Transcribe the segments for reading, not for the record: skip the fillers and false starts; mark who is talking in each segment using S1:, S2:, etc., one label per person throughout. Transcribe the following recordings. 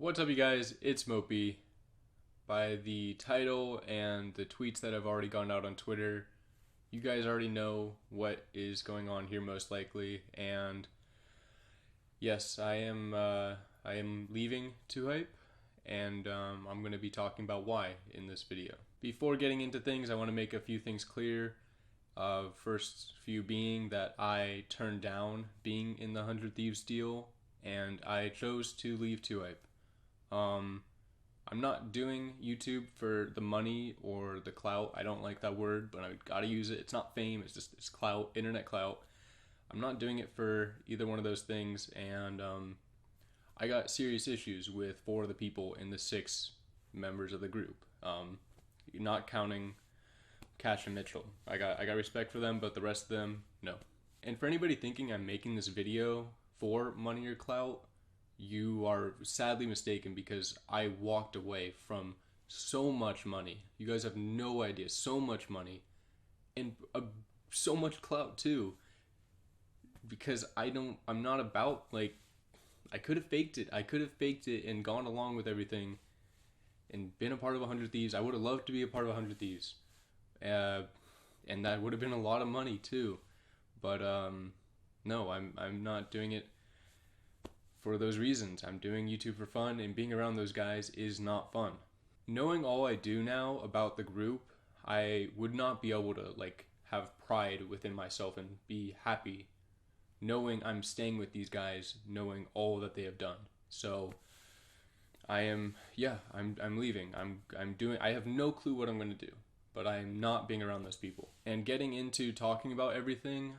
S1: What's up, you guys? It's Mopey. By the title and the tweets that have already gone out on Twitter, you guys already know what is going on here, most likely. And yes, I am leaving 2Hype, and I'm going to be talking about why in this video. Before getting into things, I want to make a few things clear. First few being that I turned down being in the 100 Thieves deal, and I chose to leave 2Hype. I'm not doing YouTube for the money or the clout. I don't like that word, but I gotta use it. It's not fame, it's clout, internet clout. I'm not doing it for either one of those things, and I got serious issues with four of the people in the six members of the group. Not counting Cash and Mitchell. I got respect for them, but the rest of them, no. And for anybody thinking I'm making this video for money or clout, you are sadly mistaken, because I walked away from so much money. You guys have no idea. So much money and so much clout too. Because I'm not about, like, I could have faked it. I could have faked it and gone along with everything and been a part of 100 Thieves. I would have loved to be a part of 100 Thieves. Uh, and that would have been a lot of money too. But no, I'm not doing it for those reasons. I'm doing YouTube for fun, and being around those guys is not fun. Knowing all I do now about the group, I would not be able to have pride within myself and be happy knowing I'm staying with these guys, knowing all that they have done. So I'm leaving. I have no clue what I'm going to do, but I'm not being around those people. And getting into talking about everything,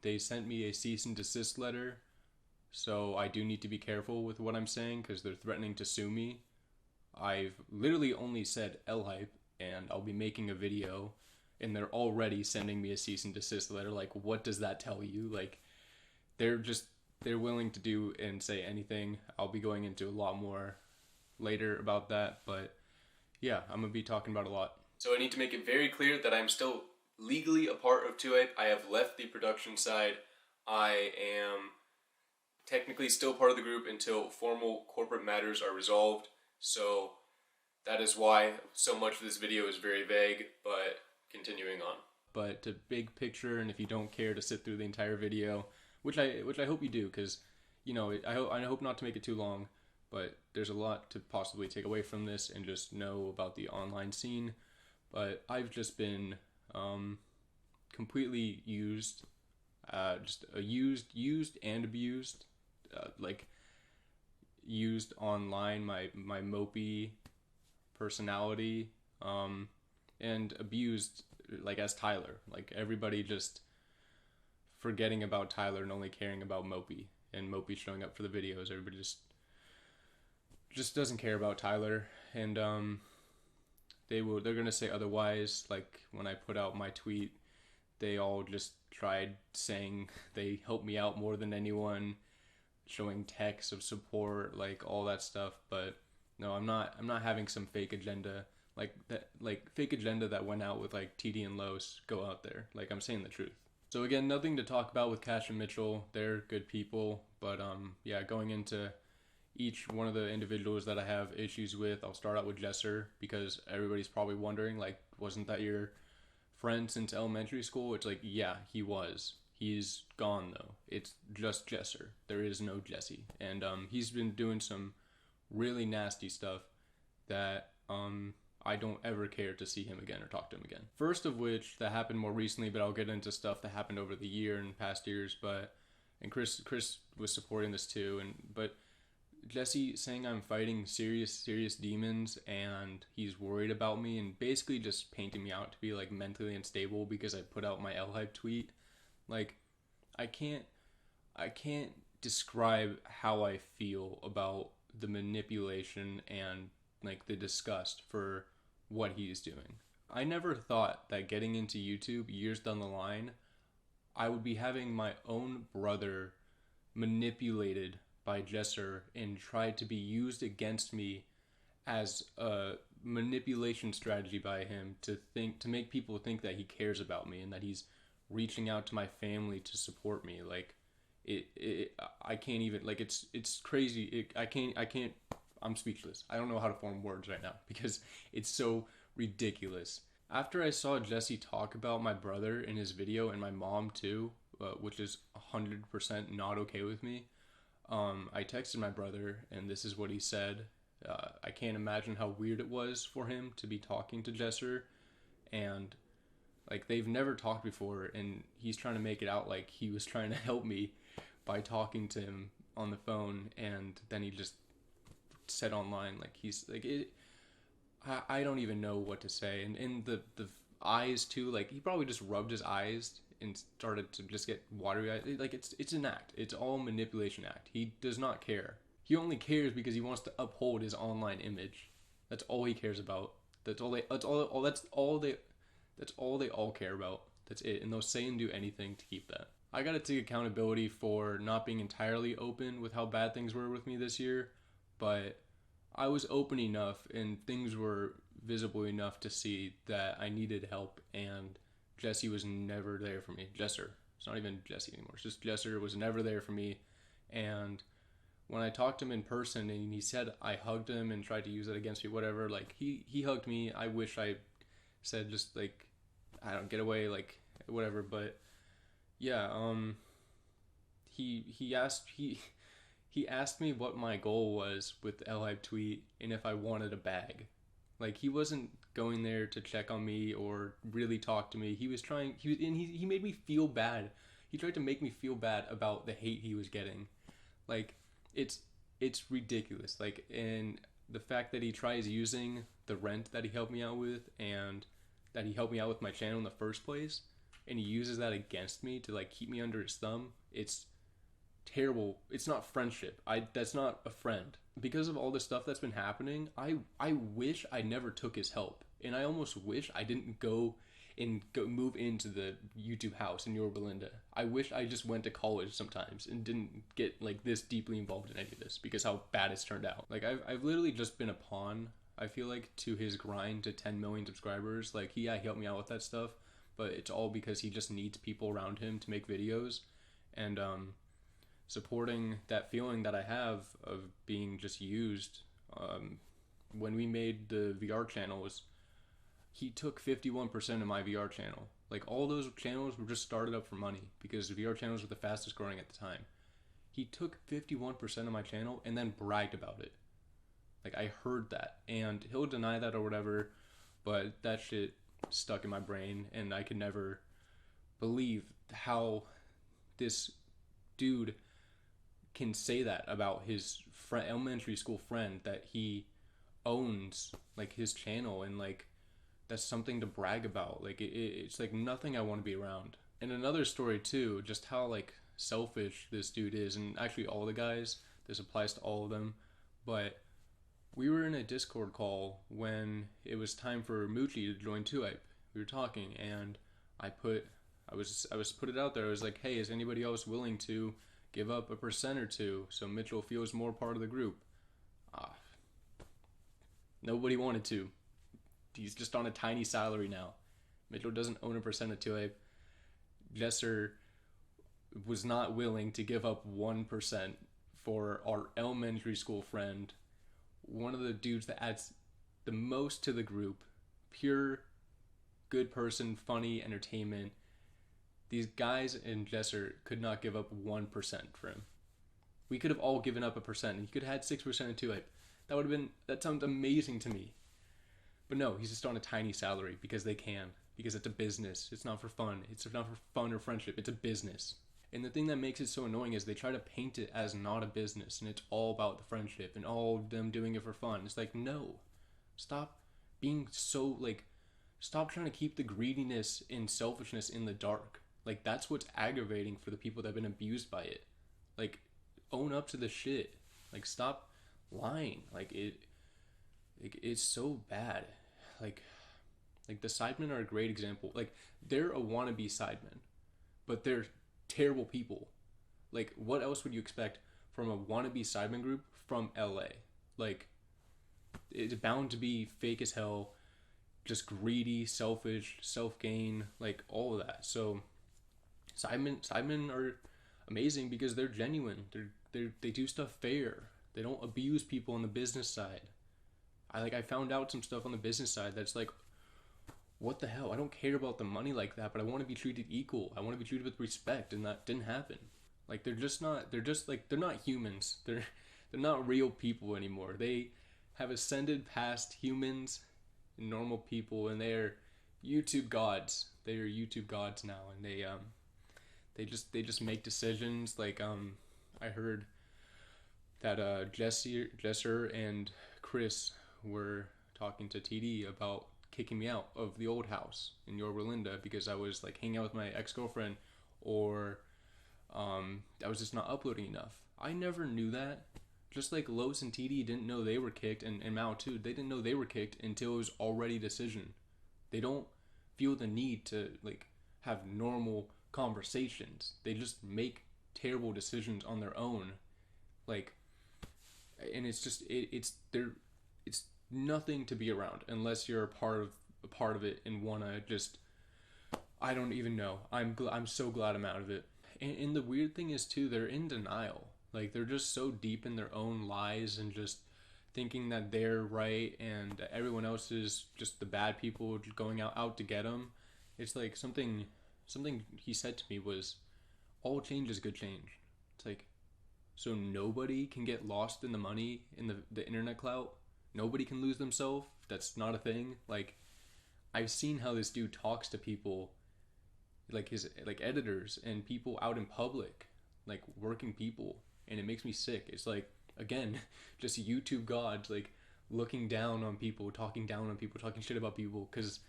S1: they sent me a cease and desist letter. So I do need to be careful with what I'm saying, because they're threatening to sue me. I've literally only said L-Hype, and I'll be making a video, and they're already sending me a cease and desist letter. Like, what does that tell you? Like, they're willing to do and say anything. I'll be going into a lot more later about that, but yeah, I'm gonna be talking about a lot. So I need to make it very clear that I'm still legally a part of 2Hype. I have left the production side. I am technically still part of the group until formal corporate matters are resolved. So that is why so much of this video is very vague, but continuing on. But to big picture, and if you don't care to sit through the entire video, which I hope you do, because I hope not to make it too long, but there's a lot to possibly take away from this and just know about the online scene. But I've just been completely used, used and abused. Used online, my mopey personality, and abused as Tyler. Everybody just forgetting about Tyler and only caring about Mopey, and Mopey showing up for the videos. Everybody just doesn't care about Tyler, and they're gonna say otherwise. Like, when I put out my tweet, they all just tried saying they helped me out more than anyone, showing texts of support, all that stuff. But no, I'm not having some fake agenda fake agenda that went out with TD and Los go out there. I'm saying the truth. So again, nothing to talk about with Cash and Mitchell. They're good people, but yeah, going into each one of the individuals that I have issues with, I'll start out with Jesser, because everybody's probably wondering, wasn't that your friend since elementary school? It's yeah, he was. He's gone though. It's just Jesser. There is no Jesse, and he's been doing some really nasty stuff that I don't ever care to see him again or talk to him again. First of which, that happened more recently, but I'll get into stuff that happened over the year and past years. And Chris was supporting this too. But Jesse saying I'm fighting serious demons, and he's worried about me, and basically just painting me out to be mentally unstable because I put out my L-Hype tweet. I can't describe how I feel about the manipulation and the disgust for what he is doing. I never thought that getting into YouTube years down the line, I would be having my own brother manipulated by Jesser and tried to be used against me as a manipulation strategy by him to make people think that he cares about me and that he's reaching out to my family to support me. I can't even, it's crazy. I can't I'm speechless. I don't know how to form words right now because it's so ridiculous. After I saw Jesse talk about my brother in his video and my mom too, which is 100% not okay with me, I texted my brother and this is what he said. I can't imagine how weird it was for him to be talking to Jesser, and like they've never talked before, and he's trying to make it out like he was trying to help me by talking to him on the phone, and then he just said online like he's like it. I don't even know what to say, and in the eyes too, like he probably just rubbed his eyes and started to just get watery eyes. Like it's an act. It's all manipulation act. He does not care. He only cares because he wants to uphold his online image. That's all he cares about. That's all they. That's all they all care about. That's it. And they'll say and do anything to keep that. I gotta take accountability for not being entirely open with how bad things were with me this year, but I was open enough and things were visible enough to see that I needed help, and Jesse was never there for me. Jesser. It's not even Jesse anymore. It's just Jesser was never there for me. And when I talked to him in person and he said I hugged him and tried to use it against me, whatever, like he hugged me. I wish I said just like, I don't get away, like whatever, but yeah, he asked me what my goal was with the L-Hype tweet and if I wanted a bag. Like he wasn't going there to check on me or really talk to me. He was trying. He made me feel bad. He tried to make me feel bad about the hate he was getting. Like it's ridiculous. Like, and the fact that he tries using the rent that he helped me out with and that he helped me out with my channel in the first place, and he uses that against me to like keep me under his thumb. It's terrible. It's not friendship. That's not a friend. Because of all the stuff that's been happening, I wish I never took his help, and I almost wish I didn't go move into the YouTube house in Yorba Linda. I wish I just went to college sometimes and didn't get like this deeply involved in any of this because how bad it's turned out. Like I've literally just been a pawn, I feel like, to his grind to 10 million subscribers. Like he helped me out with that stuff, but it's all because he just needs people around him to make videos, and supporting that feeling that I have of being just used. When we made the VR channels, he took 51% of my VR channel. Like all those channels were just started up for money because the VR channels were the fastest growing at the time. He took 51% of my channel and then bragged about it. Like I heard that, and he'll deny that or whatever, but that shit stuck in my brain, and I could never believe how this dude can say that about his elementary school friend that he owns, like his channel, and like that's something to brag about. Like it's like nothing I want to be around. And another story too, just how like selfish this dude is, and actually all the guys, this applies to all of them, but we were in a Discord call when it was time for Moochie to join 2Hype. We were talking, and I was put it out there. I was like, hey, is anybody else willing to give up a % or two so Mitchell feels more part of the group? Nobody wanted to. He's just on a tiny salary now. Mitchell doesn't own a % of 2Hype. Jesser was not willing to give up 1% for our elementary school friend, one of the dudes that adds the most to the group, pure good person, funny entertainment. These guys in Jesser could not give up 1% for him. We could have all given up a percent, and he could have had 6% of 2Hype. That sounds amazing to me. But no, he's just on a tiny salary because they can. Because it's a business. It's not for fun. It's not for fun or friendship. It's a business. And the thing that makes it so annoying is they try to paint it as not a business, and it's all about the friendship and all of them doing it for fun. It's like, no. Stop being so, like, stop trying to keep the greediness and selfishness in the dark. Like, that's what's aggravating for the people that have been abused by it. Like, own up to the shit. Like, stop lying. It's so bad. Like the Sidemen are a great example. Like, they're a wannabe Sidemen, but they're terrible people. Like, what else would you expect from a wannabe Sidemen group from LA? Like, it's bound to be fake as hell, just greedy, selfish, self-gain, like all of that. So Sidemen are amazing because they're genuine. They do stuff fair. They don't abuse people on the business side. I found out some stuff on the business side that's like, what the hell? I don't care about the money like that, but I want to be treated equal. I want to be treated with respect, and that didn't happen. Like they're just not. They're just like they're not humans. They're not real people anymore. They have ascended past humans and normal people, and they're YouTube gods. They are YouTube gods now, and they just make decisions. Like I heard that Jesser and Chris were talking to TD about kicking me out of the old house in Yorba Linda because I was like hanging out with my ex-girlfriend, or I was just not uploading enough. I never knew that. Just like Los and TD didn't know they were kicked, and Mao too, they didn't know they were kicked until it was already a decision. They don't feel the need to like have normal conversations. They just make terrible decisions on their own. Like, and it's just it's nothing to be around unless you're a part of it and wanna just, I don't even know. I'm so glad I'm out of it. And the weird thing is too, they're in denial. Like they're just so deep in their own lies and just thinking that they're right and that everyone else is just the bad people going out to get them. It's like something he said to me was, all change is good change. It's like, so nobody can get lost in the money in the internet clout. Nobody can lose themselves. That's not a thing. Like I've seen how this dude talks to people, like his like editors and people out in public, like working people, and it makes me sick. It's like, again, just YouTube gods like looking down on people, talking down on people, talking shit about people because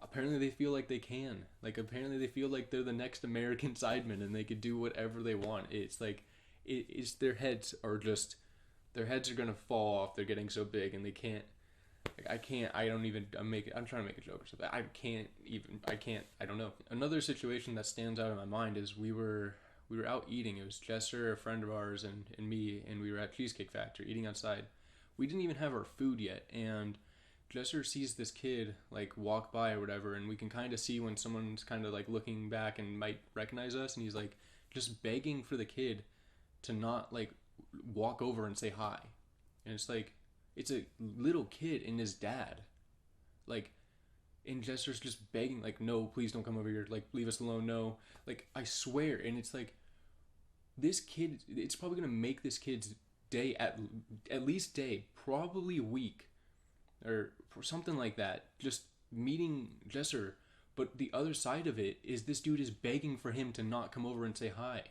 S1: apparently they feel like they can. Like apparently they feel like they're the next American Sidemen and they could do whatever they want. It's like it's their heads are gonna fall off. They're getting so big and they can't. Like, I'm trying to make a joke or something. I don't know. Another situation that stands out in my mind is we were out eating. It was Jesser, a friend of ours, and me, and we were at Cheesecake Factory eating outside. We didn't even have our food yet, and Jesser sees this kid like walk by or whatever, and we can kind of see when someone's kind of like looking back and might recognize us, and he's like just begging for the kid to not like walk over and say hi. And it's like, it's a little kid and his dad, like, and Jesser's just begging like, no, please don't come over here, like leave us alone, no, like I swear. And it's like, this kid, it's probably gonna make this kid's day, at least day, probably a week or something like that, just meeting Jesser. But the other side of it is this dude is begging for him to not come over and say hi.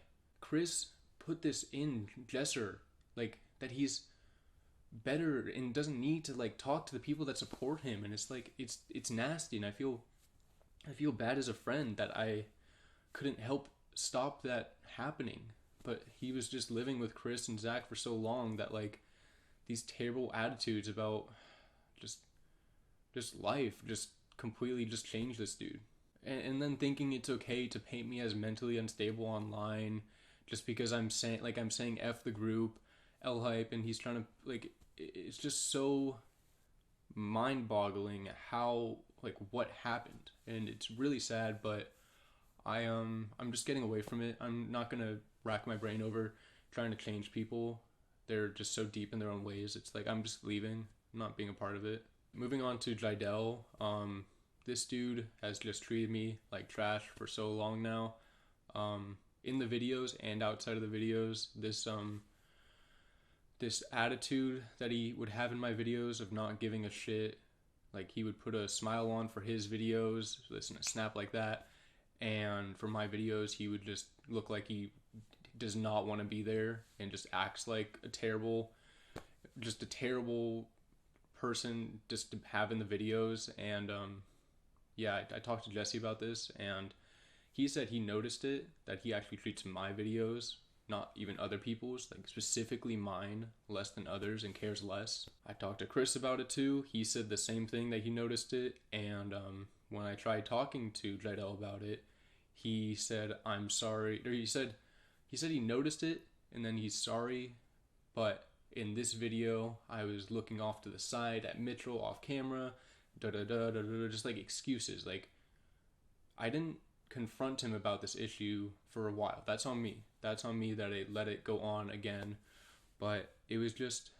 S1: Chris put this in Jesser, like that he's better and doesn't need to like talk to the people that support him. And it's like it's nasty, and I feel bad as a friend that I couldn't help stop that happening. But he was just living with Chris and Zach for so long that like these terrible attitudes about just life just completely just changed this dude. And then thinking it's okay to paint me as mentally unstable online just because I'm saying F the group, L hype, and he's trying to like, it's just so mind-boggling how like what happened. And it's really sad, but I'm just getting away from it. I'm not gonna rack my brain over trying to change people. They're just so deep in their own ways. It's like I'm just leaving. I'm not being a part of it. Moving on to Jidel. This dude has just treated me like trash for so long now. In the videos and outside of the videos, this attitude that he would have in my videos of not giving a shit. Like he would put a smile on for his videos, listen to snap like that, and for my videos he would just look like he does not want to be there and just acts like a terrible person just to have in the videos. And yeah, I talked to Jesse about this, and he said he noticed it, that he actually treats my videos, not even other people's, like specifically mine, less than others and cares less. I talked to Chris about it too. He said the same thing, that he noticed it. And when I tried talking to Jidel about it, he said, I'm sorry, or he said he noticed it and then he's sorry, but in this video I was looking off to the side at Mitchell off camera, just like excuses. Like I didn't confront him about this issue for a while. That's on me that I let it go on again. But it was just,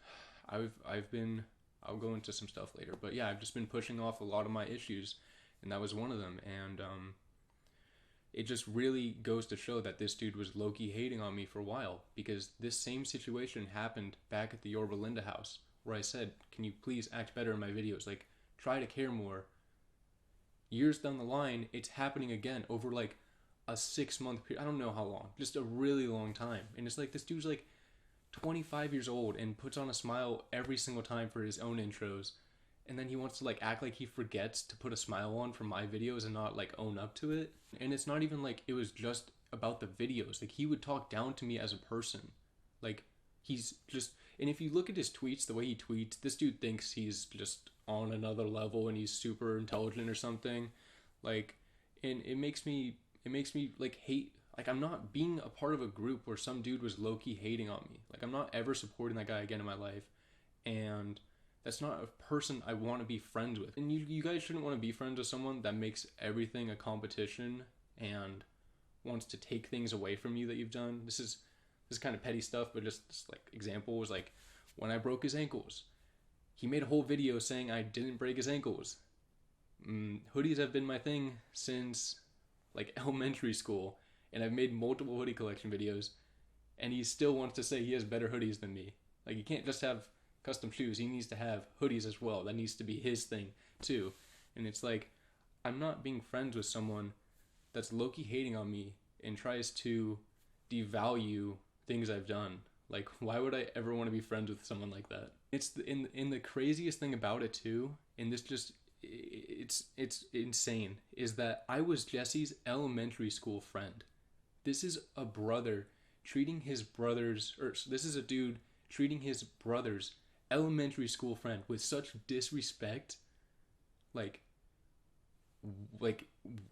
S1: I'll go into some stuff later, but yeah, I've just been pushing off a lot of my issues, and that was one of them. And it just really goes to show that this dude was low-key hating on me for a while, because this same situation happened back at the Yorba Linda house, where I said, can you please act better in my videos, like try to care more. Years down the line, it's happening again over like a 6-month period. I don't know how long, just a really long time. And it's like, this dude's like 25 years old and puts on a smile every single time for his own intros, and then he wants to like act like he forgets to put a smile on for my videos and not like own up to it. And it's not even like it was just about the videos. Like, he would talk down to me as a person. Like, he's just, and if you look at his tweets, the way he tweets, this dude thinks he's just on another level and he's super intelligent or something. Like, and it makes me like hate, like, I'm not being a part of a group where some dude was low-key hating on me. Like, I'm not ever supporting that guy again in my life, and that's not a person I want to be friends with. And you guys shouldn't want to be friends with someone that makes everything a competition and wants to take things away from you that you've done. This is kind of petty stuff, but just like example was like when I broke his ankles. He made a whole video saying I didn't break his ankles. Hoodies have been my thing since like elementary school, and I've made multiple hoodie collection videos, and he still wants to say he has better hoodies than me. Like, you can't just have custom shoes, he needs to have hoodies as well. That needs to be his thing too. And it's like, I'm not being friends with someone that's low-key hating on me and tries to devalue things I've done. Like, why would I ever want to be friends with someone like that? It's in the craziest thing about it too, and this just, it's insane, is that I was Jesse's elementary school friend. This is a brother treating his brothers, or this is a dude treating his brother's elementary school friend with such disrespect. Like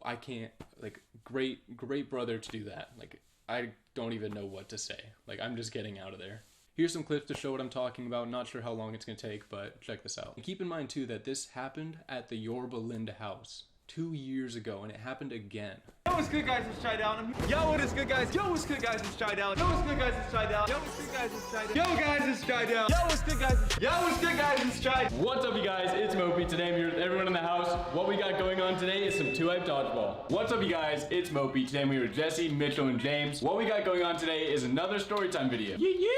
S1: I can't, like, great brother to do that. Like, I don't even know what to say. Like, I'm just getting out of there. Here's some clips to show what I'm talking about. Not sure how long it's gonna take, but check this out. And keep in mind too that this happened at the Yorba Linda house 2 years ago, and it happened again.
S2: Yo, what's good, guys? It's Chai Down. Yo, what is good, guys? Yo, what's good, guys? It's Chai Down. Yo, what's good, guys? It's Chai Down. Yo, what's good, guys? It's Chai Down. Yo, guys, it's Chai Down. Yo, what's good, guys? Yo, what's good, guys? It's Chai.
S3: What's up, you guys? It's Mopey. Today I'm here with everyone in the house. What we got going on today is some 2Hype dodgeball. What's up, you guys? It's Mopey. Today I'm here with Jesse, Mitchell, and James. What we got going on today is another storytime video. Yee!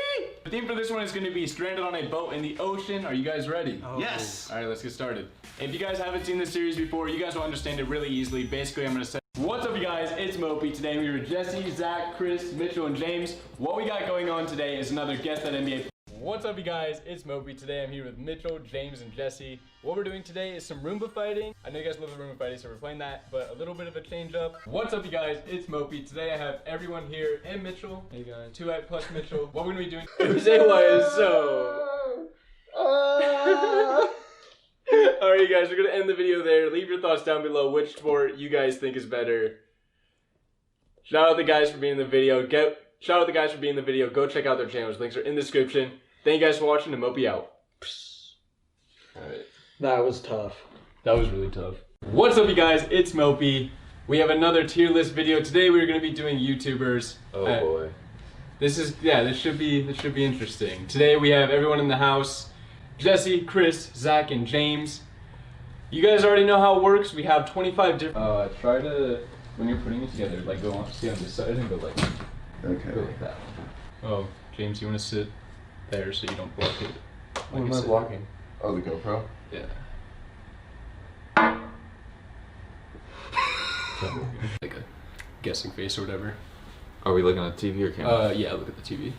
S3: The theme for this one is going to be stranded on a boat in the ocean. Are you guys ready?
S2: Oh. Yes.
S3: All right, let's get started. If you guys haven't seen this series before, you guys will understand it really easily. Basically, I'm going to say, what's up, you guys? It's Mopey. Today I'm here with Jesse, Zach, Chris, Mitchell, and James. What we got going on today is another Guess That NBA. What's up, you guys? It's Mopey. Today I'm here with Mitchell, James, and Jesse. What we're doing today is some Roomba fighting. I know you guys love the Roomba fighting, so we're playing that, but a little bit of a change up. What's up, you guys? It's Mopey. Today I have everyone here and Mitchell. Hey guys. 2Hype plus Mitchell. What we're gonna be doing? Say what? So. Alright, you guys, we're gonna end the video there. Leave your thoughts down below which sport you guys think is better. Shout out the guys for being in the video. Shout out the guys for being in the video. Go check out their channels. Links are in the description. Thank you guys for watching, and Mopey out. Alright.
S4: That was tough.
S3: That was really tough. What's up, you guys? It's Mopey. We have another tier list video. Today we're gonna be doing YouTubers.
S4: Oh boy.
S3: This should be interesting. Today we have everyone in the house. Jesse, Chris, Zach, and James. You guys already know how it works. We have 25 different. Try to, when you're putting it together, like go on, stay on this side and go like,
S4: Okay.
S3: go like that. Oh, James, you want to sit there so you don't block it?
S4: What am I blocking? Oh, the GoPro?
S3: Yeah. Like a guessing face or whatever.
S4: Are we looking at TV or camera?
S3: Yeah, look at the TV.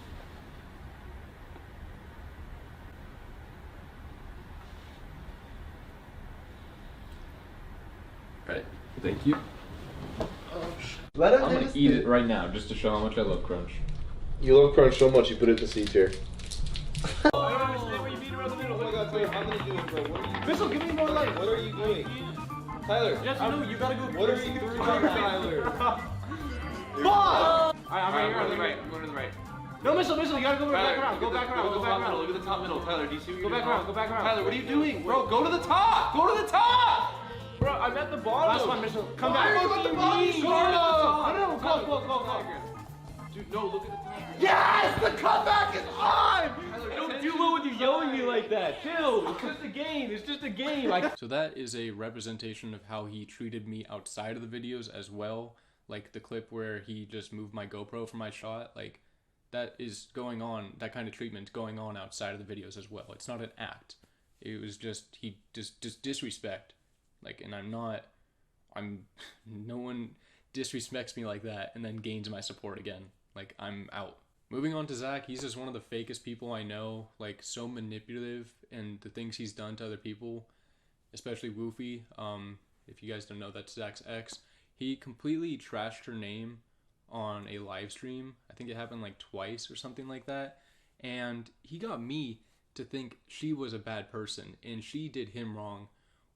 S3: Right. Thank you.
S4: Let him
S3: I'm gonna eat it right now just to show how much I love Crunch.
S4: You love Crunch so much you put it in the C tier.
S2: I don't understand what you mean around the middle. Oh my God, Tyler, I'm gonna do it, bro. What are you? Mitchell, give me more light. What are you doing? Tyler. Yes, no, you gotta go. What are you doing, Tyler? Fuck! I'm right here. I'm right. I'm going to the right. No, Mitchell, you gotta go back around. Go back around. Go back around. Look at the top middle. Tyler, do you see what you're doing? Go back around. Tyler, what are you doing? Bro, go to the top. Go to the top. Bro, I'm at the bottom. Last one, Mitchell. Come back. Why are you at the bottom? No, go. Go. Dude, Dude, no, look at the time.
S3: Yes! The comeback is on!
S2: Tyler, don't do well with you yelling me like that. Chill. It's just a game. It's just a game.
S1: So that is a representation of how he treated me outside of the videos as well. Like the clip where he just moved my GoPro for my shot. Like that is going on. That kind of treatment going on outside of the videos as well. It's not an act. It was just he just disrespect. Like, and no one disrespects me like that and then gains my support again. Like, I'm out. Moving on to Zach, he's just one of the fakest people I know. Like, so manipulative, and the things he's done to other people, especially Woofy. If you guys don't know, that's Zach's ex. He completely trashed her name on a live stream. I think it happened like twice or something like that. And he got me to think she was a bad person and she did him wrong,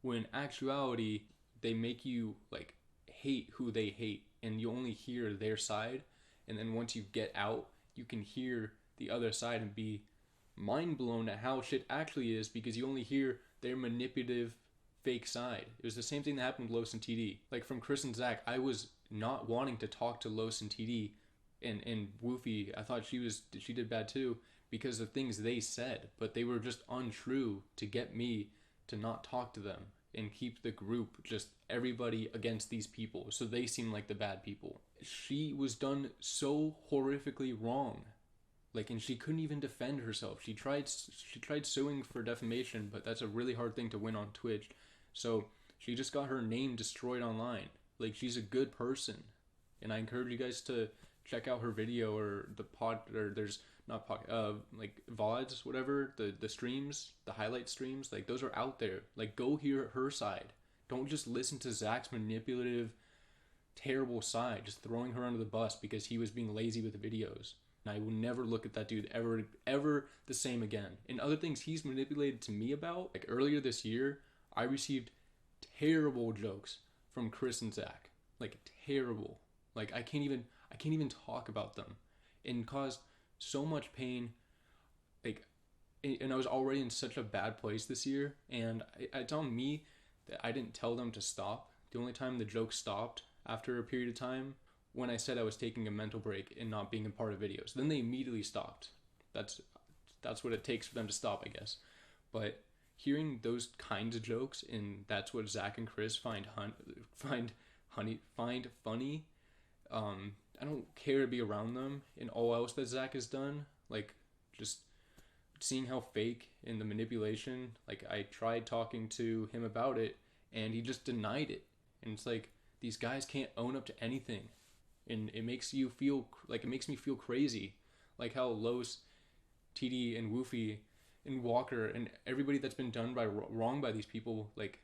S1: when actuality, they make you like hate who they hate, and you only hear their side. And then once you get out, you can hear the other side and be mind blown at how shit actually is, because you only hear their manipulative fake side. It was the same thing that happened with Los and TD. Like, from Chris and Zach, I was not wanting to talk to Los and TD, and Woofy, I thought she did bad too, because of things they said, but they were just untrue to get me to not talk to them and keep the group, just everybody against these people, so they seem like the bad people. She was done so horrifically wrong, like, and she couldn't even defend herself. She tried suing for defamation, but that's a really hard thing to win on Twitch. So she just got her name destroyed online. Like, she's a good person, and I encourage you guys to check out her video, or the pod, or there's not pod, like VODs, whatever, the streams, the highlight streams, like, those are out there. Like, go hear her side. Don't just listen to Zach's manipulative, terrible side, just throwing her under the bus because he was being lazy with the videos. And I will never look at that dude ever the same again. And other things he's manipulated to me about, like earlier this year, I received terrible jokes from Chris and Zach. Like, terrible. Like, I can't even talk about them, and caused so much pain. Like, and I was already in such a bad place this year, and it's on me that I didn't tell them to stop. The only time the joke stopped after a period of time, when I said I was taking a mental break and not being a part of videos. Then they immediately stopped. That's what it takes for them to stop, I guess. But hearing those kinds of jokes, and that's what Zach and Chris find funny. I don't care to be around them, and all else that Zach has done. Like, just seeing how fake and the manipulation. Like, I tried talking to him about it, and he just denied it. And it's like, these guys can't own up to anything, and it makes me feel crazy. Like how Los, TD, and Woofy, and Walker, and everybody that's been done wrong by these people, like,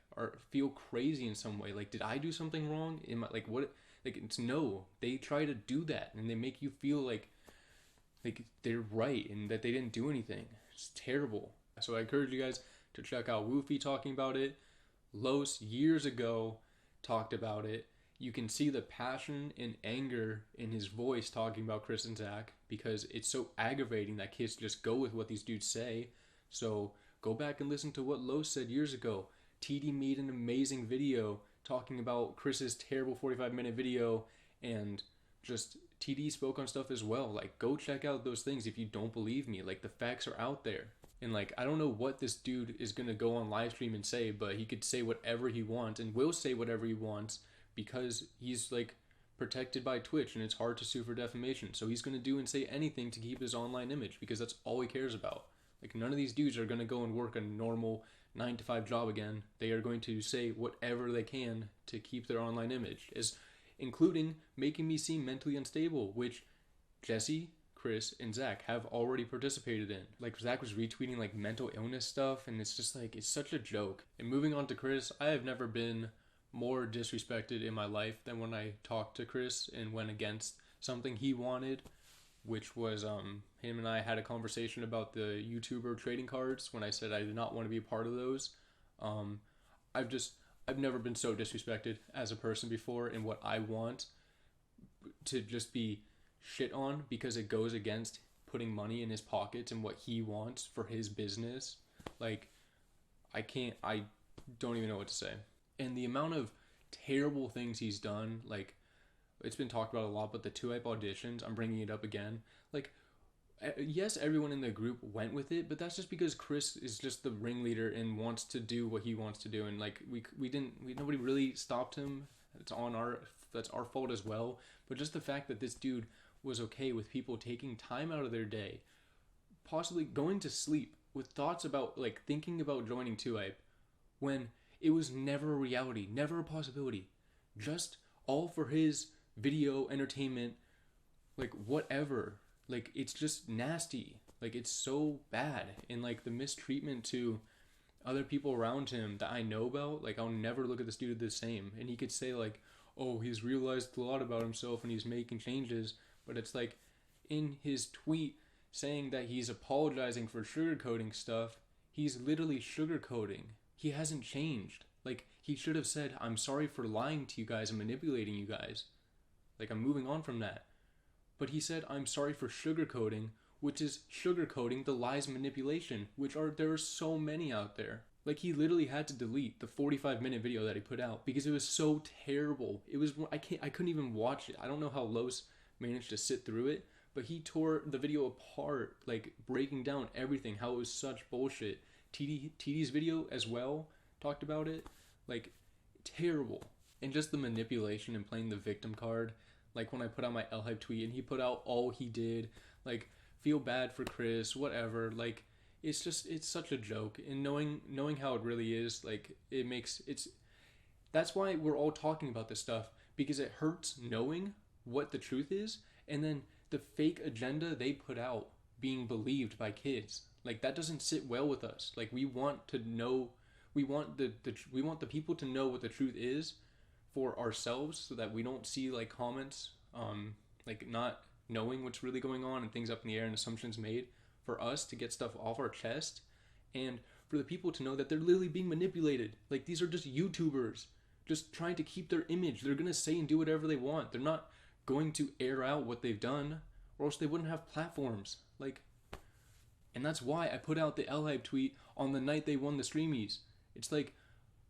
S1: feel crazy in some way. Like, did I do something wrong? Like, what? Like, it's no. They try to do that, and they make you feel like they're right and that they didn't do anything. It's terrible. So I encourage you guys to check out Woofy talking about it. Los, years ago, talked about it. You can see the passion and anger in his voice talking about Chris and Zach, because it's so aggravating that kids just go with what these dudes say. So go back and listen to what Los said years ago. TD made an amazing video talking about Chris's terrible 45-minute video, and just TD spoke on stuff as well. Like, go check out those things if you don't believe me. Like, the facts are out there. And, like, I don't know what this dude is going to go on live stream and say, but he could say whatever he wants, and will say whatever he wants, because he's, like, protected by Twitch, and it's hard to sue for defamation. So he's going to do and say anything to keep his online image, because that's all he cares about. Like, none of these dudes are going to go and work a normal 9-to-5 job again. They are going to say whatever they can to keep their online image, including making me seem mentally unstable, which Jesse, Chris, and Zach have already participated in. Like, Zach was retweeting, like, mental illness stuff, and it's just, like, it's such a joke. And moving on to Chris, I have never been more disrespected in my life than when I talked to Chris and went against something he wanted, which was him and I had a conversation about the YouTuber trading cards when I said I did not want to be a part of those. I've never been so disrespected as a person before in what I want, to just be shit on because it goes against putting money in his pockets and what he wants for his business. Like, I don't even know what to say. And the amount of terrible things he's done, like it's been talked about a lot, but the 2hype auditions, I'm bringing it up again. Like, yes, everyone in the group went with it, but that's just because Chris is just the ringleader and wants to do what he wants to do, and like nobody really stopped him. That's our fault as well. But just the fact that this dude was okay with people taking time out of their day, possibly going to sleep with thoughts about like thinking about joining 2hype, when it was never a reality, never a possibility, just all for his video entertainment, like whatever. Like, it's just nasty. Like, it's so bad. And like the mistreatment to other people around him that I know about, like, I'll never look at this dude the same. And he could say like, oh, he's realized a lot about himself and he's making changes, but it's like in his tweet saying that he's apologizing for sugarcoating stuff, he's literally sugarcoating. He hasn't changed. Like, he should have said, I'm sorry for lying to you guys and manipulating you guys. Like, I'm moving on from that. But he said, I'm sorry for sugarcoating, which is sugarcoating the lies manipulation, there are so many out there. Like, he literally had to delete the 45-minute video that he put out because it was so terrible. I couldn't even watch it. I don't know how Los managed to sit through it, but he tore the video apart, like breaking down everything, how it was such bullshit. TD's video as well talked about it, like terrible. And just the manipulation and playing the victim card. Like when I put out my L Hype tweet and he put out all he did, like feel bad for Chris, whatever, like it's such a joke. And knowing how it really is, like that's why we're all talking about this stuff, because it hurts knowing what the truth is and then the fake agenda they put out being believed by kids. Like, that doesn't sit well with us. Like, we want to know, we want the people to know what the truth is for ourselves, so that we don't see like comments like not knowing what's really going on and things up in the air and assumptions made, for us to get stuff off our chest, and for the people to know that they're literally being manipulated. Like, these are just YouTubers just trying to keep their image. They're gonna say and do whatever they want. They're not going to air out what they've done, or else they wouldn't have platforms. Like, and that's why I put out the L Hype tweet on the night they won the Streamies. It's like,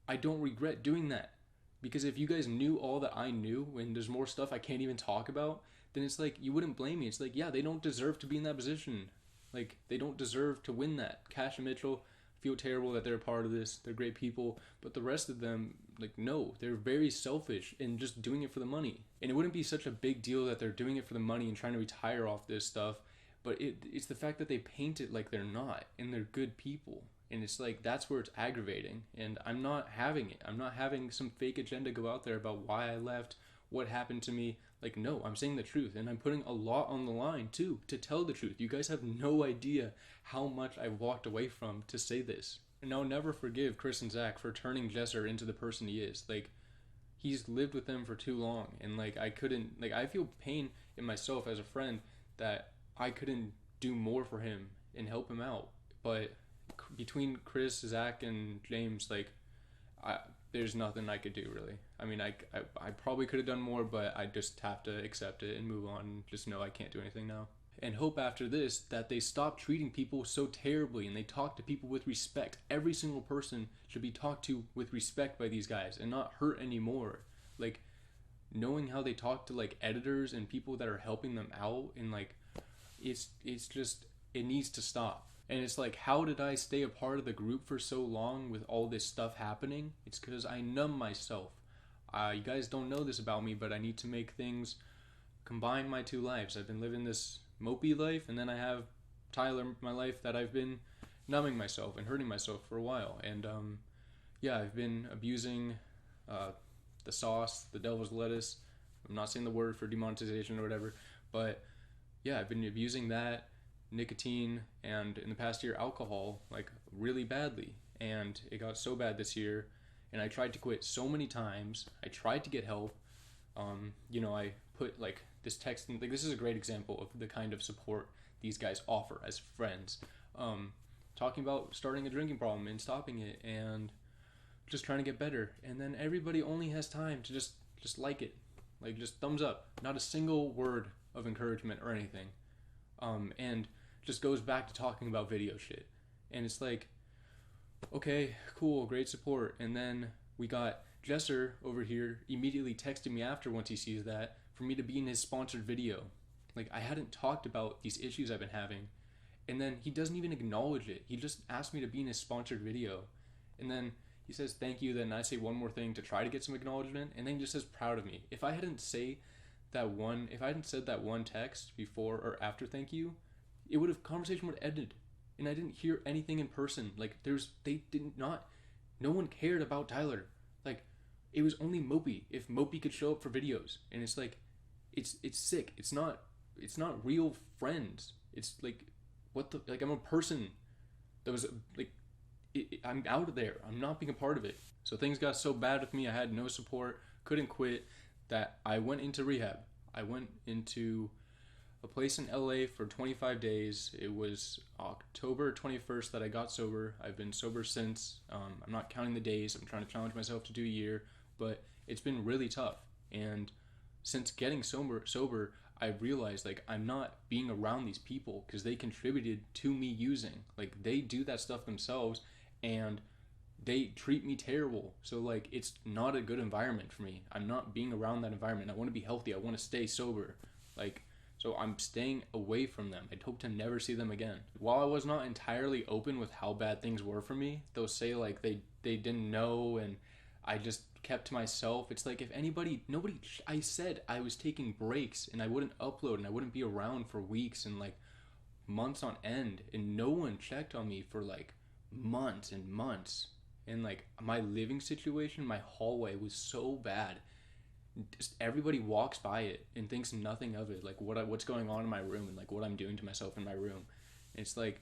S1: I don't regret doing that. Because if you guys knew all that I knew, and there's more stuff I can't even talk about, then it's like, you wouldn't blame me. It's like, yeah, they don't deserve to be in that position. Like, they don't deserve to win that. Cash and Mitchell feel terrible that they're a part of this. They're great people. But the rest of them, like, no. They're very selfish and just doing it for the money. And it wouldn't be such a big deal that they're doing it for the money and trying to retire off this stuff. But it's the fact that they paint it like they're not, and they're good people. And it's like, that's where it's aggravating. And I'm not having it. I'm not having some fake agenda go out there about why I left, what happened to me. Like, no, I'm saying the truth. And I'm putting a lot on the line, too, to tell the truth. You guys have no idea how much I walked away from to say this. And I'll never forgive Chris and Zach for turning Jesser into the person he is. Like, he's lived with them for too long. And, like, I feel pain in myself as a friend that I couldn't do more for him and help him out. But between Chris, Zach, and James, like, there's nothing I could do, really. I mean, I probably could have done more, but I just have to accept it and move on and just know I can't do anything now. And hope after this that they stop treating people so terribly and they talk to people with respect. Every single person should be talked to with respect by these guys and not hurt anymore. Like, knowing how they talk to, like, editors and people that are helping them out, and, like, it's just, it needs to stop. And it's like, how did I stay a part of the group for so long with all this stuff happening? It's because I numb myself. You guys don't know this about me, but I need to make things combine my two lives. I've been living this mopey life, and then I have Tyler, my life, that I've been numbing myself and hurting myself for a while. And yeah, I've been abusing the sauce, the devil's lettuce. I'm not saying the word for demonetization or whatever, but yeah, I've been abusing that, nicotine, and in the past year, alcohol, like, really badly. And it got so bad this year, and I tried to quit so many times. I tried to get help. I put, like, this text, and, like, this is a great example of the kind of support these guys offer as friends. Talking about starting a drinking problem and stopping it, and just trying to get better. And then everybody only has time to just like it. Like, just thumbs up. Not a single word of encouragement or anything. And just goes back to talking about video shit. And it's like, okay, cool, great support. And then we got Jesser over here immediately texting me after, once he sees that, for me to be in his sponsored video. Like, I hadn't talked about these issues I've been having. And then he doesn't even acknowledge it. He just asked me to be in his sponsored video. And then he says thank you, then I say one more thing to try to get some acknowledgement, and then he just says proud of me. If I hadn't said that one text before or after thank you, conversation would have ended. And I didn't hear anything in person. Like, no one cared about Tyler. Like, it was only Mopey. If Mopey could show up for videos. And it's like, it's sick. It's not real friends. It's like, I'm a person that was like, I'm out of there. I'm not being a part of it. So things got so bad with me. I had no support, couldn't quit, that I went into rehab. I went into a place in LA for 25 days. It was October 21st that I got sober. I've been sober since. I'm not counting the days. I'm trying to challenge myself to do a year, but it's been really tough. And since getting sober, I realized, like, I'm not being around these people because they contributed to me using. Like, they do that stuff themselves and they treat me terrible. So, like, it's not a good environment for me. I'm not being around that environment. I want to be healthy. I want to stay sober. Like, so I'm staying away from them. I'd hope to never see them again. While I was not entirely open with how bad things were for me, they'll say, like, they didn't know and I just kept to myself. It's like, I said I was taking breaks and I wouldn't upload and I wouldn't be around for weeks and like months on end, and no one checked on me for like months and months. And like, my living situation, my hallway was so bad. Just everybody walks by it and thinks nothing of it, like what's going on in my room and like what I'm doing to myself in my room. And it's like,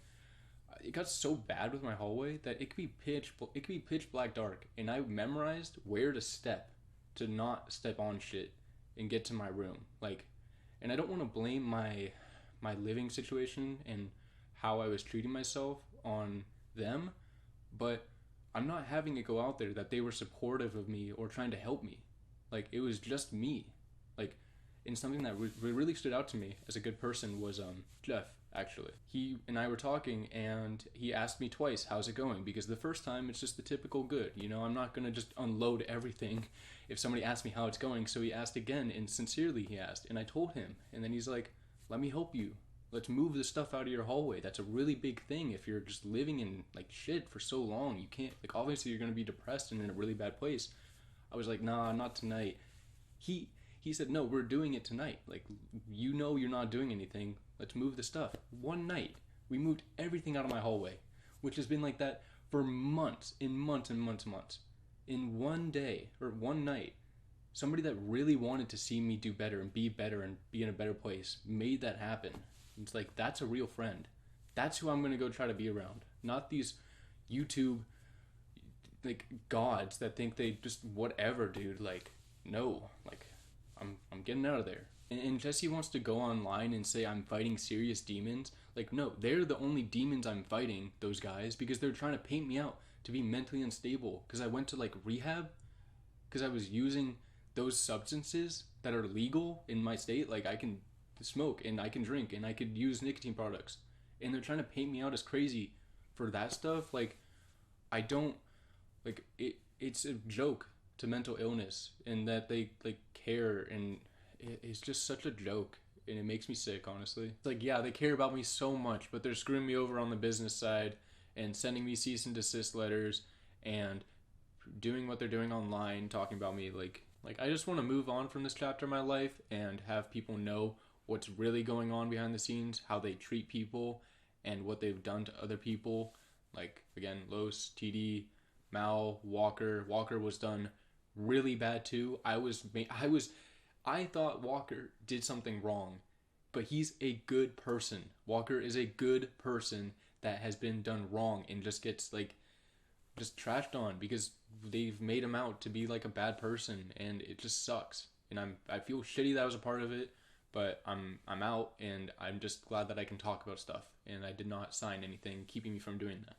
S1: it got so bad with my hallway that it could be pitch black dark, and I memorized where to step to not step on shit and get to my room. Like, and I don't want to blame my living situation and how I was treating myself on them, but I'm not having it go out there that they were supportive of me or trying to help me. Like, it was just me. Like, and something that really stood out to me as a good person was Jeff. Actually, he and I were talking and he asked me twice, how's it going? Because the first time it's just the typical good, you know, I'm not gonna just unload everything if somebody asks me how it's going. So he asked again, and sincerely he asked, and I told him, and then he's like, let me help you, let's move the stuff out of your hallway. That's a really big thing. If you're just living in like shit for so long, you can't, like, obviously you're gonna be depressed and in a really bad place. I was like, nah, not tonight. He said, no, we're doing it tonight. Like, you know, you're not doing anything. Let's move the stuff. One night, we moved everything out of my hallway, which has been like that for months and months and months and months. In one day, or one night, somebody that really wanted to see me do better and be in a better place made that happen. It's like, that's a real friend. That's who I'm going to go try to be around. Not these YouTube, like, gods that think they just whatever, dude. Like, no. Like, I'm getting out of there. And Jesse wants to go online and say I'm fighting serious demons. Like, no, they're the only demons I'm fighting, those guys, because they're trying to paint me out to be mentally unstable. Because I went to, like, rehab because I was using those substances that are legal in my state. Like, I can smoke and I can drink and I could use nicotine products. And they're trying to paint me out as crazy for that stuff. Like, I don't, like, it's a joke to mental illness, and that they like care, and it's just such a joke, and it makes me sick, honestly. It's like, yeah, they care about me so much, but they're screwing me over on the business side and sending me cease and desist letters and doing what they're doing online, talking about me. Like I just want to move on from this chapter of my life and have people know what's really going on behind the scenes, how they treat people and what they've done to other people. Like, again, Los, TD, Mal, Walker was done really bad too. I thought Walker did something wrong, but he's a good person. Walker is a good person that has been done wrong and just gets like just trashed on because they've made him out to be like a bad person, and it just sucks. And I feel shitty that I was a part of it, but I'm out, and I'm just glad that I can talk about stuff, and I did not sign anything keeping me from doing that.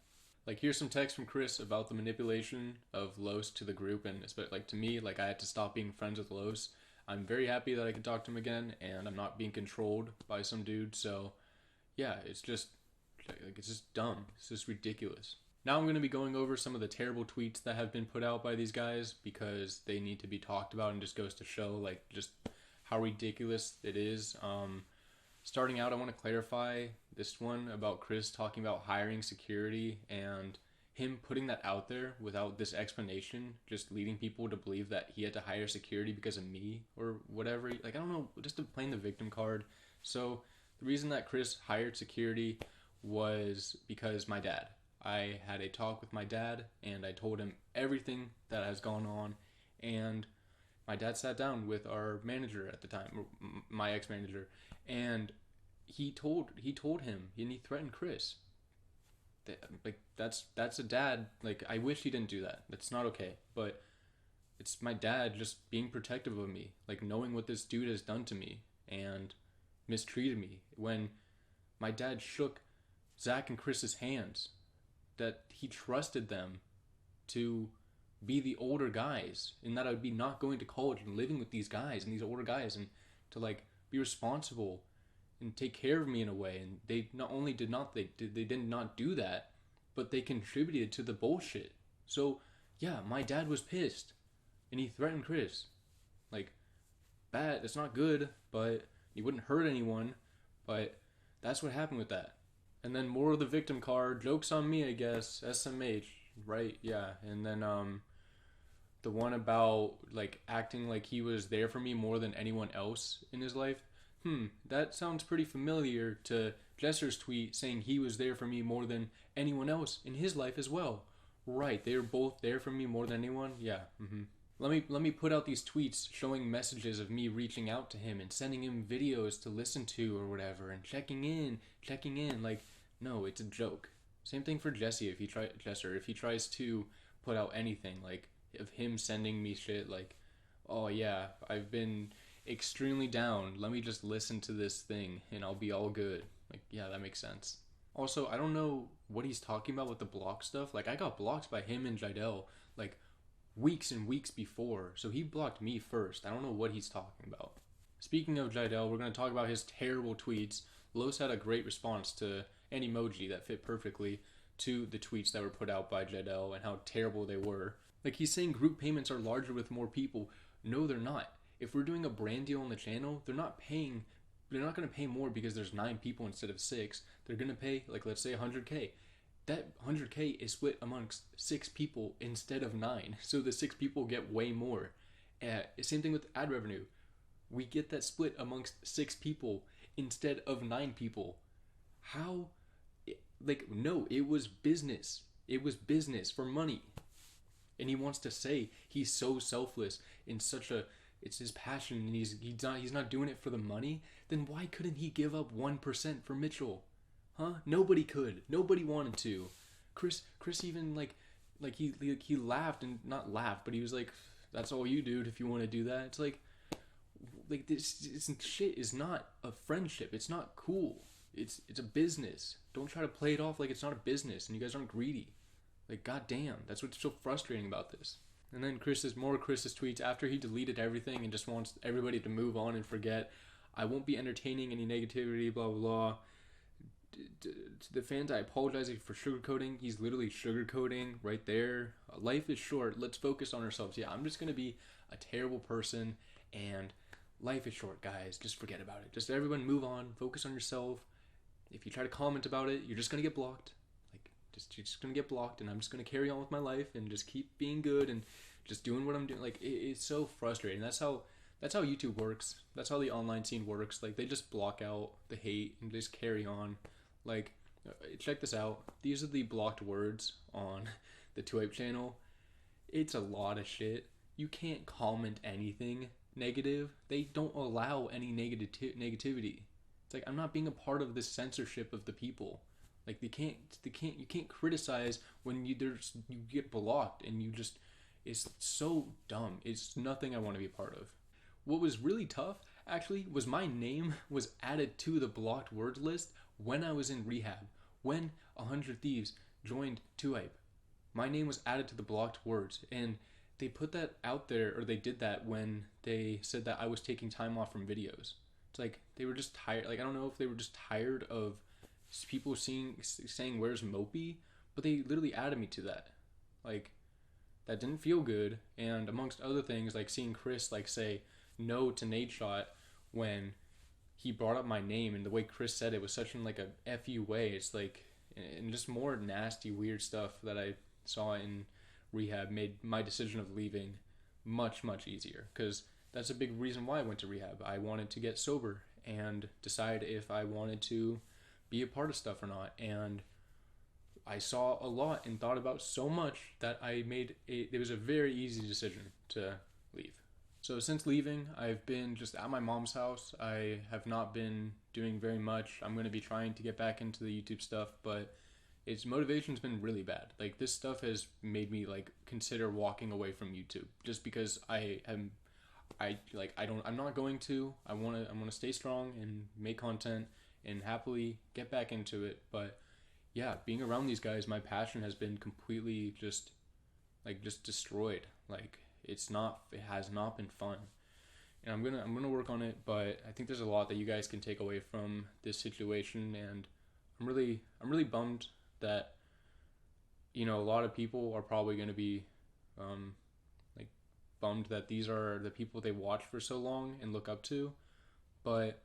S1: Like, here's some text from Chris about the manipulation of Los to the group, and like, to me, like, I had to stop being friends with Los. I'm very happy that I can talk to him again, and I'm not being controlled by some dude. So yeah, it's just like, it's just dumb. It's just ridiculous. Now I'm going to be going over some of the terrible tweets that have been put out by these guys, because they need to be talked about, and just goes to show like just how ridiculous it is. Starting out, I want to clarify this one about Chris talking about hiring security and him putting that out there without this explanation, just leading people to believe that he had to hire security because of me or whatever. Like, I don't know, just to playing the victim card. So the reason that Chris hired security was because my dad. I had a talk with my dad and I told him everything that has gone on, and my dad sat down with our manager at the time, my ex-manager, and he told him, and he threatened Chris. Like, that's a dad. Like, I wish he didn't do that. That's not okay. But it's my dad just being protective of me, like knowing what this dude has done to me and mistreated me. When my dad shook Zach and Chris's hands, that he trusted them to be the older guys, and that I would be not going to college and living with these guys and these older guys, and to like be responsible and take care of me in a way. And they not only did not do that, but they contributed to the bullshit. So yeah, my dad was pissed and he threatened Chris. Like, bad, it's not good, but he wouldn't hurt anyone. But that's what happened with that. And then more of the victim card, joke's on me, I guess. SMH, right? Yeah. And then the one about like acting like he was there for me more than anyone else in his life. That sounds pretty familiar to Jesser's tweet saying he was there for me more than anyone else in his life as well. Right, they were both there for me more than anyone. Yeah. Let me put out these tweets showing messages of me reaching out to him and sending him videos to listen to or whatever, and checking in. Like, no, it's a joke. Same thing for Jesser if he tries to put out anything like of him sending me shit like, oh yeah, I've been extremely down, let me just listen to this thing and I'll be all good. Like, yeah, that makes sense. Also, I don't know what he's talking about with the block stuff. Like, I got blocked by him and Jidel like weeks and weeks before, so he blocked me first. I don't know what he's talking about. Speaking of Jidel, we're going to talk about his terrible tweets. Los had a great response to an emoji that fit perfectly to the tweets that were put out by Jidel and how terrible they were. Like, he's saying group payments are larger with more people. No, they're not. If we're doing a brand deal on the channel, they're not going to pay more because there's 9 people instead of 6. They're going to pay, like, let's say $100K. That $100K is split amongst 6 people instead of 9. So the 6 people get way more. Same thing with ad revenue. We get that split amongst 6 people instead of 9 people. How? Like, no, it was business. It was business for money. And he wants to say he's so selfless in such a, it's his passion, and he's not doing it for the money. Then why couldn't he give up 1% for Mitchell? Huh? Nobody could. Nobody wanted to. Chris even like he laughed, and not laughed, but he was like, that's all you, dude, if you want to do that. It's like this shit is not a friendship. It's not cool. It's a business. Don't try to play it off like it's not a business and you guys aren't greedy. Like, goddamn, that's what's so frustrating about this. And then Chris's tweets after he deleted everything and just wants everybody to move on and forget. I won't be entertaining any negativity, blah, blah, blah. To the fans, I apologize for sugarcoating. He's literally sugarcoating right there. Life is short. Let's focus on ourselves. Yeah, I'm just going to be a terrible person, and life is short, guys. Just forget about it. Just everyone move on. Focus on yourself. If you try to comment about it, you're just going to get blocked. You're just going to get blocked, and I'm just going to carry on with my life and just keep being good and just doing what I'm doing. Like, it's so frustrating. That's how YouTube works. That's how the online scene works. Like, they just block out the hate and just carry on. Like, check this out. These are the blocked words on the 2Ape channel. It's a lot of shit. You can't comment anything negative. They don't allow any negativity. It's like, I'm not being a part of this censorship of the people. Like, you can't criticize when you get blocked, and it's so dumb. It's nothing I want to be a part of. What was really tough, actually, was my name was added to the blocked words list when I was in rehab. When 100 Thieves joined 2Ape, my name was added to the blocked words, and they put that out there, or they did that when they said that I was taking time off from videos. It's like, they were just tired. Like, I don't know if they were just tired of people saying where's Mopey, but they literally added me to that. Like, that didn't feel good. And amongst other things, like seeing Chris like say no to Nadeshot when he brought up my name, and the way Chris said it was such in like a fu way. It's like, and just more nasty, weird stuff that I saw in rehab made my decision of leaving much, much easier, because that's a big reason why I went to rehab. I wanted to get sober and decide if I wanted to be a part of stuff or not. And I saw a lot and thought about so much that it was a very easy decision to leave. So since leaving, I've been just at my mom's house. I have not been doing very much. I'm going to be trying to get back into the YouTube stuff, but its motivation's been really bad. Like, this stuff has made me like consider walking away from YouTube, just because I'm not going to. I want to stay strong and make content and happily get back into it. But yeah, being around these guys, my passion has been completely just destroyed. Like, it has not been fun. And I'm gonna work on it, but I think there's a lot that you guys can take away from this situation, and I'm really bummed that, you know, a lot of people are probably gonna be like bummed that these are the people they watch for so long and look up to. But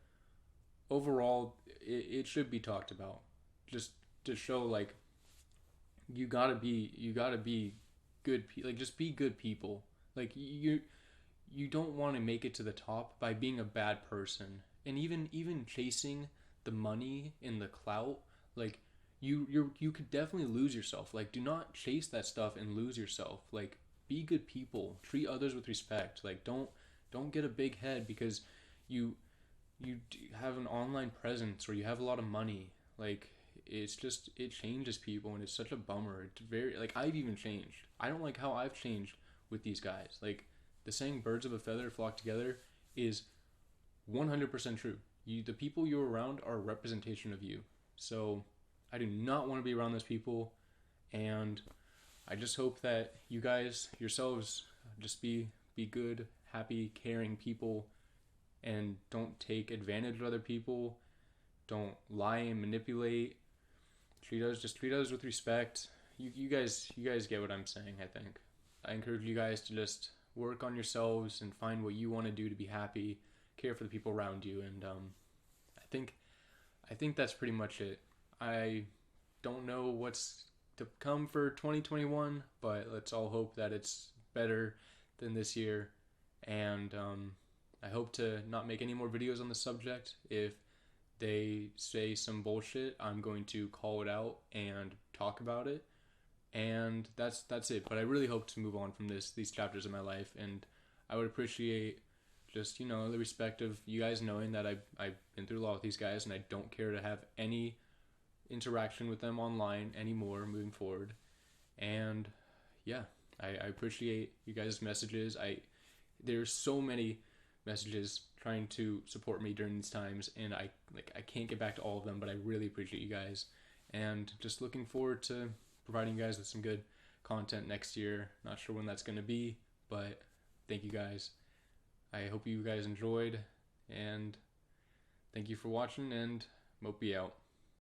S1: overall, it should be talked about, just to show like you gotta be good like just be good people. Like, you don't want to make it to the top by being a bad person, and even chasing the money and the clout. Like, you could definitely lose yourself. Like, do not chase that stuff and lose yourself. Like, be good people, treat others with respect. Like, don't get a big head because you have an online presence or you have a lot of money. Like, it changes people, and it's such a bummer. It's very, like, I've even changed. I don't like how I've changed with these guys. Like, the saying birds of a feather flock together is 100% true. The people you're around are a representation of you. So I do not want to be around those people, and I just hope that you guys yourselves just be good, happy, caring people, and don't take advantage of other people. Don't lie and manipulate. Treat others with respect. You guys get what I'm saying, I think. I encourage you guys to just work on yourselves and find what you want to do to be happy, care for the people around you, and I think that's pretty much it. I don't know what's to come for 2021, but let's all hope that it's better than this year. And I hope to not make any more videos on the subject. If they say some bullshit, I'm going to call it out and talk about it. And that's it. But I really hope to move on from these chapters of my life, and I would appreciate just, you know, the respect of you guys knowing that I've been through a lot with these guys, and I don't care to have any interaction with them online anymore moving forward. And yeah, I appreciate you guys' messages. There's so many messages trying to support me during these times, and I can't get back to all of them, but I really appreciate you guys, and just looking forward to providing you guys with some good content next year. Not sure when that's going to be, but thank you guys. I hope you guys enjoyed, and thank you for watching, and Mopey out.